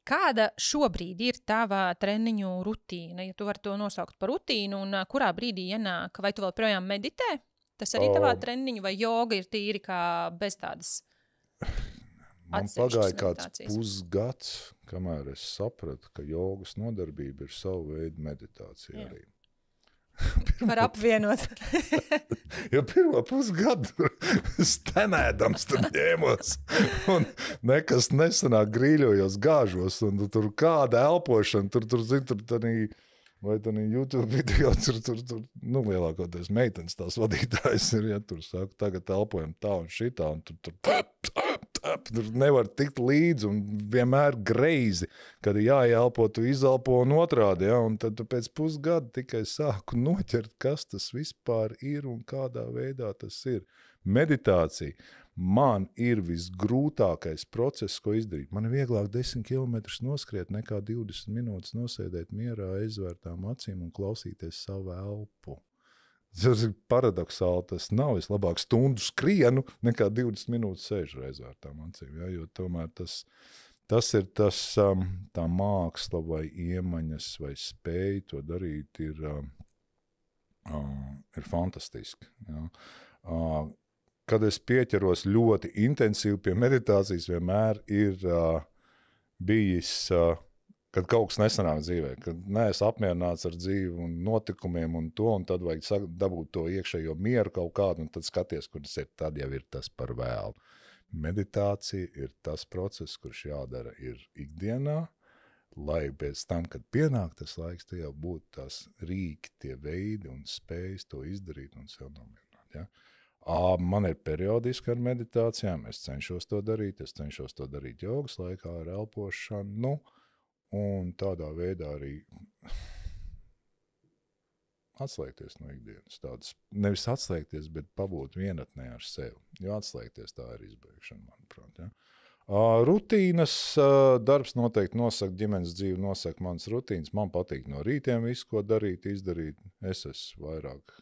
Kāda šobrīd ir tava treniņu rutīna? Ja tu vari to nosaukt par rutīnu, un kurā brīdī ienāk, vai tu vēl projām meditē? Tas arī tavā treniņu vai joga ir tīri kā bez tādas... Man pagāja kāds pusgads, kamēr es sapratu, ka jogas nodarbība ir savu veidu meditācija arī. Var apvienot. Jo pirmo pusgadu stenēdams tur ņēmos un nekas nesanāk, grīļojos, gāžos un tur kāda elpošana, tur vai tad YouTube video, tur lielākoties meitenes tās vadītājs ir, ja tur saka, tagad elpojam tā un šitā, un tur nevar tikt līdzi un vienmēr greizi, kad ir jāielpo, tu izelpo un otrādi, ja, un tad tu pēc pusgada tikai sāku noķert, kas tas vispār ir un kādā veidā tas ir. Meditācija man ir visgrūtākais process, ko izdarīt. Man ir vieglāk 10 kilometrus noskriet nekā 20 minūtes nosēdēt mierā, aizvērtām acīm un klausīties savu elpu. Tas ir paradoxāli, tas nav. Es labāk stundu skrienu nekā 20 minūtes sēžu aizvērtām acīm, ja, jo tomēr tas ir tā māksla vai iemaņas vai spēja to darīt ir fantastiski. Ja. Kad es pieķeros ļoti intensīvi pie meditācijas, vienmēr ir bijis, kad kaut kas nesanāk dzīvē, kad neesmu apmierināts ar dzīvi un notikumiem un to, un tad vajag dabūt to iekšējo mieru kaut kādu, un tad skaties, kur tas ir, tad jau ir tas par vēlu. Meditācija ir tas process, kurš jādara ir ikdienā, lai pēc tam, kad pienāk tas laiks, tie jau būtu tās rīki, tie veidi un spējas to izdarīt un sev nomierināt, ja? Man ir periodiski ar meditācijām, es cenšos to darīt jogas laikā ar elpošanu, un tādā veidā arī atslēgties no ikdienas. Tādas, nevis atslēgties, bet pabūt vienatnē ar sevi, jo atslēgties tā ir izbeigšana, manuprāt. Ja? Rutīnas darbs noteikti nosaka, ģimenes dzīve nosaka manas rutīnas, man patīk no rītiem visu, ko darīt, izdarīt, es esmu vairāk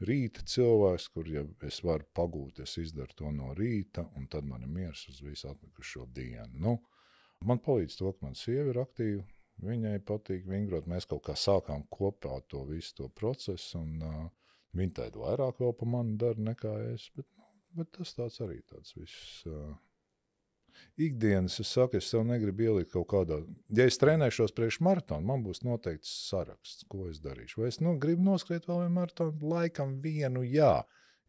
rīta cilvēks, kur ja es varu pagūt, es izdaru to no rīta, un tad man ir miers uz visu atlikušo dienu. Man palīdz to, ka man sieva ir aktīva, viņai patīk vingrot, mēs kaut kā sākām kopā to visu to procesu, un viņa tāda vairāk vēl pa mani dara nekā es, bet tas tāds arī tāds viss Ikdienas, es saku, es sev negribu ielikt kaut kādā. Ja es trenēšos priekš maratonu, man būs noteikts saraksts, ko es darīšu. Vai es gribu noskriet vēl vienu maratonu? Laikam vienu, jā.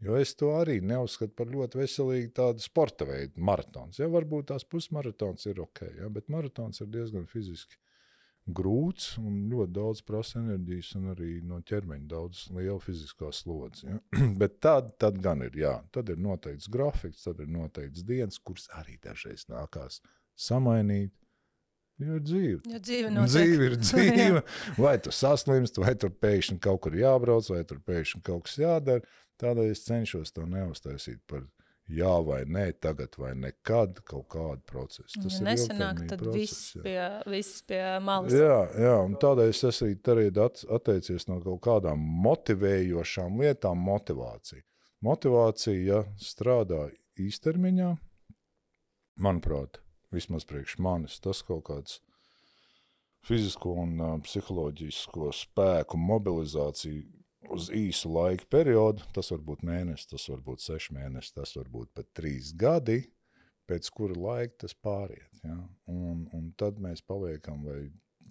Jo es to arī neuzskatu par ļoti veselīgu tādu sporta veidu maratons. Ja, varbūt tās pusmaratons ir ok, ja, bet maratons ir diezgan fiziski grūts un ļoti daudz prasa enerģijas un arī no ķermeņa daudz liela fiziskā slodze. Ja. Bet tad gan ir, jā, tad ir noteikts grafiks, tad ir noteikts dienas, kuras arī dažreiz nākās samainīt. Jo ir dzīve. Jo dzīve notiek. Dzīve ir dzīve. Vai tu saslimst, vai tur pēkšņi kaut kur jābrauc, vai tur pēkšņi kaut kas jādara. Tādēļ es cenšos to neuztaisīt par jā vai nē, tagad vai nekad kaut kādu procesu. Tas ir nesanāk, tad viss pie malas. Jā, un tādēļ es esmu arī atteicies no kaut kādām motivējošām lietām motivācija. Motivācija, ja strādā īstermiņā, manuprāt, vismaz priekš manis, tas kaut kāds fizisko un psiholoģisko spēku mobilizāciju uz īsu laika periodu, tas var būt mēnesis, tas var būt 6 mēneši, tas var būt pat 3 gadi, pēc kura laika tas pāriet. Ja? Un tad mēs paliekam,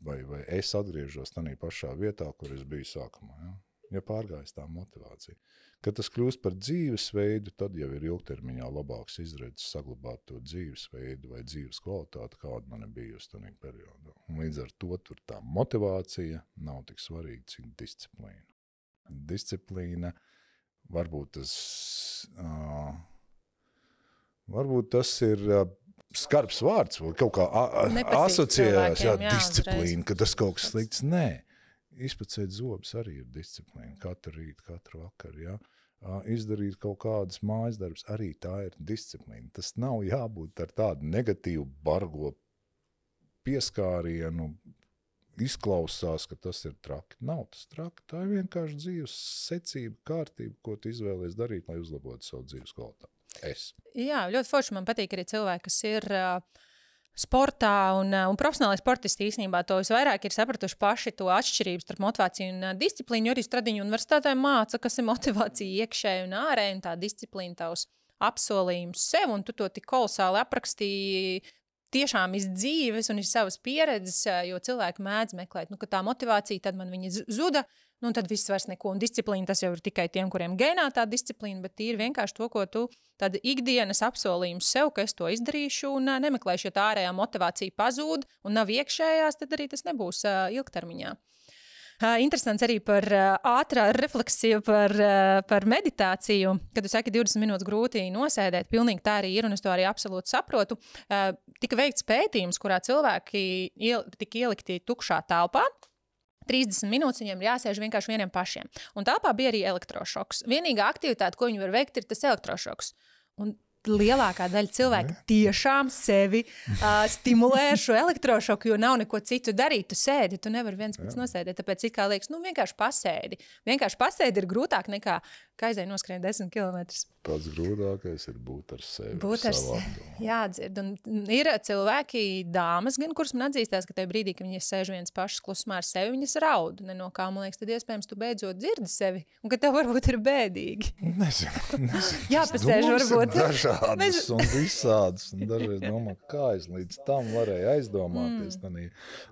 vai es atgriežos tādā pašā vietā, kur es biju sākumā. Ja pārgājis tā motivācija. Kad tas kļūst par dzīvesveidu, tad jau ir ilgtermiņā labāks izredzes saglabāt to dzīvesveidu vai dzīves kvalitāti, kāda man ir bijusi tādā periodā. Un līdz ar to tur tā motivācija nav tik svarīga, cik disciplīna. Disciplīna, varbūt tas ir skarbs vārds, vai kaut kā asociējās, disciplīna, ka tas kaut kas slikts. Nē, izpacēt zobus arī ir disciplīna, katru rītu, katru vakaru, ja. Izdarīt kaut kādas mājas darbus, arī tā ir disciplīna. Tas nav jābūt ar tādu negatīvu, bargo pieskārienu, izklausās, ka tas ir traki. Nav tas traki, tā ir vienkārši dzīves secība, kārtība, ko tu izvēlies darīt, lai uzlabotu savu dzīves kvalitāti. Jā, ļoti forši man patīk arī cilvēki, kas ir sportā un profesionālai sportisti īstenībā to visvairāk ir sapratuši paši to atšķirību starp motivāciju un disciplīnu, jo arī Stradiņu universitātē māca, kas ir motivācija iekšēji un ārēji, un tā disciplīna tavs apsolījums sev, un tu to tik kolosāli aprakstīji tiešām iz dzīves un iz savas pieredzes, jo cilvēki mēdz meklēt, ka tā motivācija, tad man viņa zuda, un tad viss vairs neko. Un disciplīna, tas jau ir tikai tiem, kuriem gēnā tā disciplīna, bet ir vienkārši to, ko tu tāda ikdienas apsolījums sev, ka es to izdarīšu un nemeklēšu, ja tā ārējā motivācija pazūd un nav iekšējās, tad arī tas nebūs ilgtermiņā. Interesants arī par ātrā refleksiju par meditāciju, kad tu saki 20 minūtes grūti nosēdēt, pilnīgi tā arī ir, un es to arī absolūti saprotu. Tika veikts pētījums, kurā cilvēki tika ielikti tukšā telpā, 30 minūtes viņiem ir jāsēž vienkārši vieniem pašiem. Un telpā bija arī elektrošoks. Vienīgā aktivitāte, ko viņi var veikt, ir tas elektrošoks. Un lielākā daļa cilvēku tiešām sevi stimulē šo elektrošoku, jo nav neko citu darīt. Tu sēdi, tu nevari viens pats nosēdēt, tāpēc it kā liekas, vienkārši pasēdi. Vienkārši pasēdi ir grūtāk nekā aizēj noskrien 10 kilometrus. Pats grūtākais ir būt ar sevi. Būt ar sevi, jādzird. Un ir cilvēki, dāmas gan, kuras man atzīstās, ka tajā brīdī, kad viņas sēž viens pašas klusumā ar sevi, viņas raud. Ne no kā, man liekas, tad iespējams tu beidzot dzirdi sevi, un ka tev varbūt ir bēdīgi. Nezinu. Jāpasēž varbūt. Dažādas un visādas, un dažreiz domā, kā es līdz tam varēju aizdomāties tādā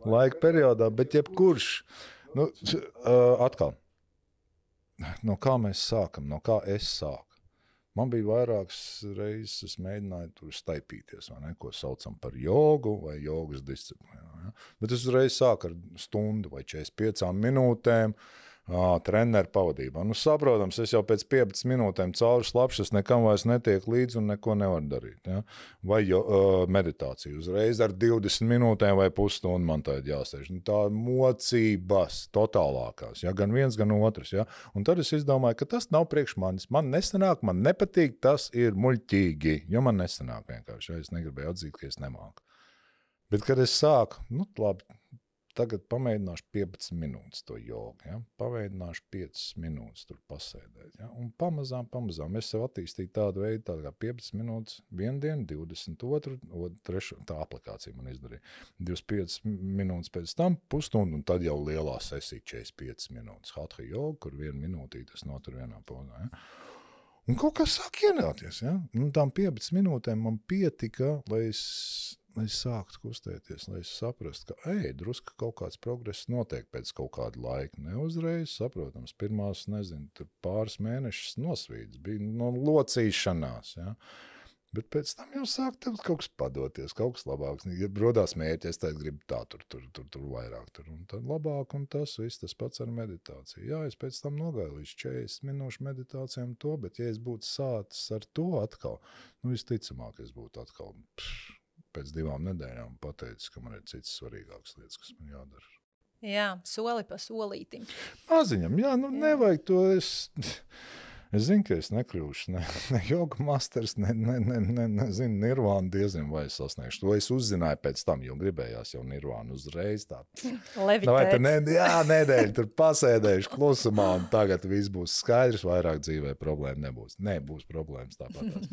laika periodā, bet jebkurš, atkal, no kā mēs sākam, no kā es sāku. Man bija vairākas reizes, es mēģināju tur staipīties, vai ne, ko saucam par jogu vai jogas disciplīnu. Ja? Bet es uzreiz sāku ar stundu vai 45 minūtēm treneru pavadībā. Saprotams, es jau pēc 15 minūtēm cauri slapšas nekam vairs netiek līdzi un neko nevar darīt. Ja? Vai meditācija uzreiz ar 20 minūtēm vai pusstundu man tā ir jāsēž. Tā mocības totālākās, ja? Gan viens, gan otrs. Ja? Un tad es izdomāju, ka tas nav priekš manis. Man nesanāk, man nepatīk, tas ir muļķīgi, jo man nesanāk vienkārši. Ja? Es negribēju atzīt, ka es nemāku. Bet, kad es sāku, labi, tagad pamēģināšu 15 minūtes to jogu, ja? Pamēģināšu 5 minūtes tur pasēdēt. Ja? Un pamazām, es sev attīstīju tādu veidu, tā kā 15 minūtes vienu dienu, 22, 3, tā aplikācija man izdarīja. 25 minūtes pēc tam, pusstundu, un tad jau lielā sesija 45 minūtes. Hatha joga, kur 1 minūtī tas notur vienā pozā. Ja? Un kaut kas sāk ienāties. Ja? Un tām 15 minūtēm man pietika, lai es sāktu kustēties, lai es saprastu, ka drusku kaut kāds progress notiek pēc kaut kāda laika. Neuzreiz, saprotams, pirmās, pāris mēnešus nosvīdis, bija no locīšanās. Ja? Bet pēc tam jau sāk tev kaut kas padoties, kaut kas labāks. Ja rodās mērķi, es tagad gribu tā, tur vairāk. Un tad labāk, un tas viss, tas pats ar meditāciju. Jā, es pēc tam nogāju līdz 40 minūšu meditācijām to, bet ja es būtu sācis ar to atkal, visticamāk, es būtu atkal pēc 2 nedēļām pateicis, ka man ir cits svarīgāks lietas, kas man jādara. Jā, soli pa solītim. Maziņam, jā, nevajag to Es zinu, ka es nekļūšu ne joga masters, nezinu, nirvānu diezin vai sasniegšu. To es uzzināju pēc tam, jo gribējās jau nirvānu uzreiz tā. Levitēt. Nedēļu tur pasēdējuši klusumā un tagad viss būs skaidrs, vairāk dzīvē problēma nebūs. Nebūs problēmas tāpat.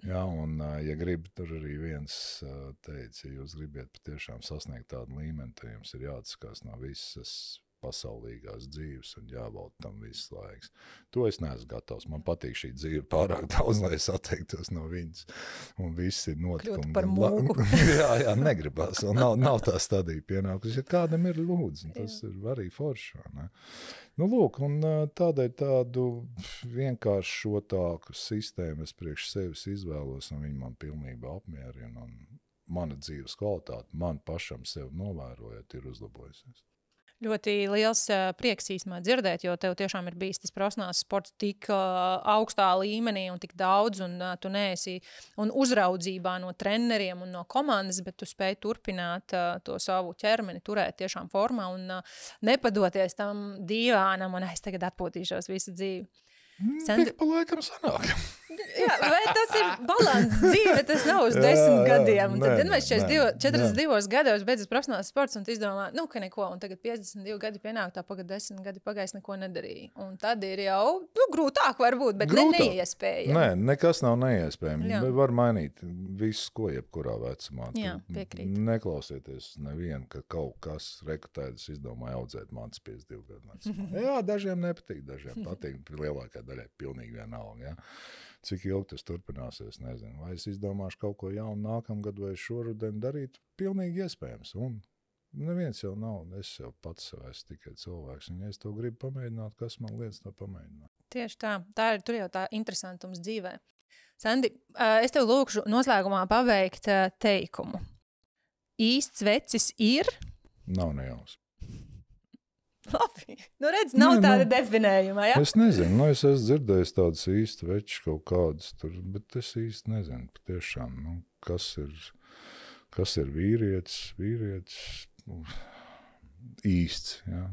Jā, un ja grib, tur arī viens teica, ja jūs gribiet patiešām sasniegt tādu līmeni, tad jums ir jāatskās no visas pasaulīgās dzīves un jāvalda tam viss laiks. To es neesmu gatavs. Man patīk šī dzīve pārāk daudz, lai es atteiktos no viņas. Un visi notikumi. Kļūt par mūku. jā, negribās. Nav tā stadija pienākusi. Ja kādam ir lūdzu, tas ir arī forši. Ne? Lūk, un tādēļ tādu vienkāršotāku sistēmu es priekš sevis izvēlos, un viņi man pilnībā apmierina. Un mana dzīves kvalitāte, man pašam sev novērojot, ir uzlabojusies. Ļoti liels prieks īstumā dzirdēt, jo tev tiešām ir bijis tas profesionāls sports tik augstā līmenī un tik daudz, un tu neesi un uzraudzībā no treneriem un no komandas, bet tu spēj turpināt to savu ķermeni, turēt tiešām formā un nepadoties tam dīvānam, un es tagad atpūtīšos visu dzīvi. Tik pa laikam sanāk. Jā, vai tas ir balans dzīve, tas nav uz 10 gadiem. Un tad vienmēr 42 gados beidzas profesionāls sports, un tu izdomā, ka neko, un tagad 52 gadi pienāk, tā pagad 10 gadi pagājis, neko nedarīja. Un tad ir jau grūtāk varbūt, bet neiespējami. Nē, nekas nav neiespējami. Var mainīt visu, ko jebkurā vecumā. Jā, piekrīt. Neklausieties nevienu, ka kaut kas rekutētas izdomāja audzēt mācis 52 gadu vecumā. Jā, dažiem nepatīk, dažiem patīk, lielākā daļai pilnīgi vienalga, ja. Cik ilgi tas turpināsies, nezinu. Vai es izdomāšu kaut ko jaunu nākamgad vai šoruden darīt, pilnīgi iespējams. Un neviens jau nav, es jau pats sev esmu tikai cilvēks. Un ja es to gribu pamēģināt, kas man liekas to pamēģināt? Tieši tā. Tur jau tā interesantums dzīvē. Sandi, es tev lūkšu noslēgumā paveikt teikumu. Īsts vecis ir? Nav nejaus. Labi. Redz, nav tāda definējuma, ja? Es nezinu, es esmu dzirdējis tādas īsti večus kaut kādas tur, bet es īsti nezinu, patiešām, kas ir vīrietis īsts, ja?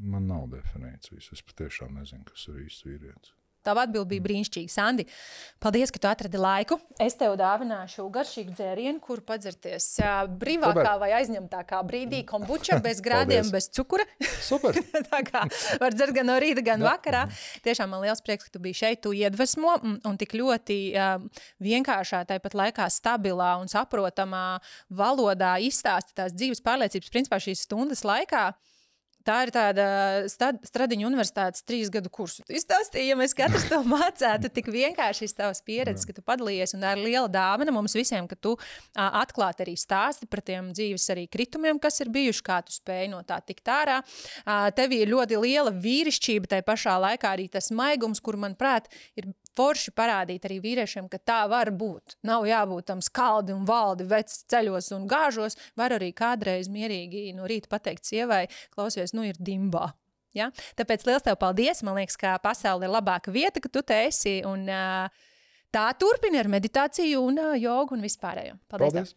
Man nav definīcijas, es patiešām nezinu, kas ir īsts vīrietis. Tava atbilde bija brīnišķīga. Sandi, paldies, ka tu atradi laiku. Es tev dāvināšu garšīgu dzērienu, kuru padzerties brīvākā vai aizņemtākā brīdī, kombuča, bez grādiem, bez cukura. Super! Tā kā var dzert gan no rīta, gan vakarā. Tiešām man liels prieks, ka tu biji šeit, tu iedvesmo un tik ļoti vienkāršā, tāpat laikā stabilā un saprotamā valodā izstāsti tās dzīves pārliecības, principā šīs stundas laikā. Tā ir tāda Stradiņu universitātes 3 gadu kursu. Tu izstāstīji, ja mēs katrs to mācētu, tik vienkārši tavas pieredzes, ka tu padalījies, un tā ir liela dāvana mums visiem, ka tu atklāt arī stāsti par tiem dzīves arī kritumiem, kas ir bijuši, kā tu spēji no tā tikt ārā. Tev ir ļoti liela vīrišķība, tai pašā laikā arī tas maigums, kur, manuprāt, ir forši parādīt arī vīriešiem, ka tā var būt. Nav jābūt tam skaldi un valdi vecs ceļos un gāžos, var arī kādreiz mierīgi no rīta pateikt sievai, klausies, ir dimbā. Ja? Tāpēc liels tev paldies, man liekas, ka pasaule ir labāka vieta, ka tu te esi, un tā turpini ar meditāciju un jogu un vispārējo. Paldies.